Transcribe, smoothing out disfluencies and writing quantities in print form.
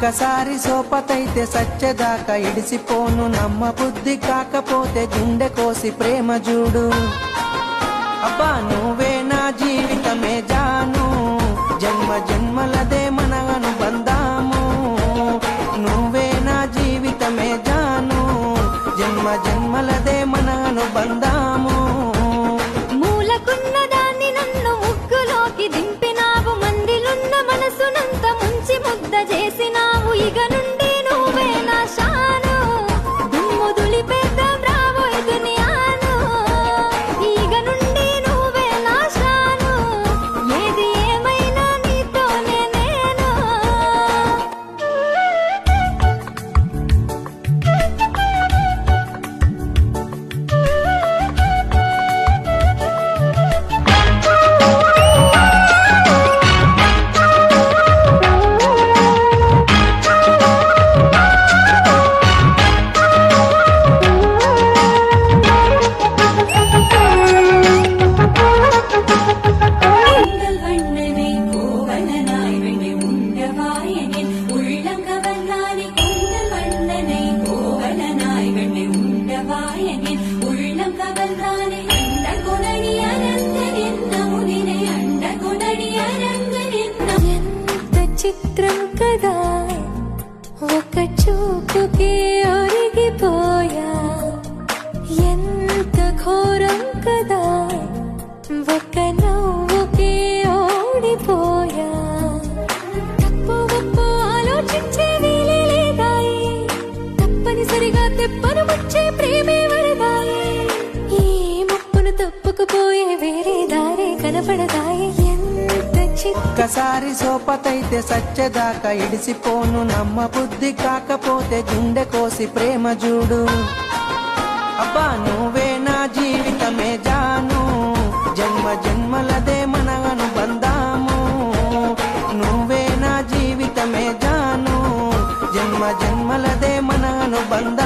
ఒక్కసారి సోపతైతే సచ్చెదాకా ఇడిసిపోను, నమ్మ బుద్ధి కాకపోతే గుండె కోసి ప్రేమ చూడు. అబ్బా నువ్వే నా జీవితమే జాను, జన్మ జన్మలదే మన అనుబంధాము. నువ్వే నా జీవితమే జాను, జన్మ జన్మలదే మన అనుబంధాము. మూలకున్న దాన్ని నన్ను ముగ్గులోకి దింపినావు, మందిలున్న మనసునంత ముంచి ముద్ద చేసినావు. ఇక నుండి నువ్వే నా షాను, దుమ్ము దులిపేద్దాం రాబోయే దునియాను. ఇక నుండి నువ్వే నా షాను, ఏది ఏమైనా నీతోనే నేను. ఎంత చిత్రం కదా, ఒక చూపుకి ఒరిగిపోయా. ఎంత ఘోరం కదా, ఒక నవ్వుకి ఓడిపోయా. తప్పు ఒప్పు ఆలోచించే వీలే లేదాయి, తప్పనిసరిగా తెప్పను వచ్చే ప్రేమే వరదాయి. ఈ ముప్పును తప్పుకుపోయే వేరే దారే కనపడదాయి. ఎంత ఒక్కసారి సోపతైతే సచ్చెదాకా ఇడిసిపోను, నమ్మ బుద్ధి కాకపోతే గుండె కోసి ప్రేమ చూడు. అబ్బా నువ్వే నా జీవితమే జాను, జన్మ జన్మలదే మన అనుబంధాము. నువ్వే నా జీవితమే జాను, జన్మ జన్మలదే మన అనుబంధం.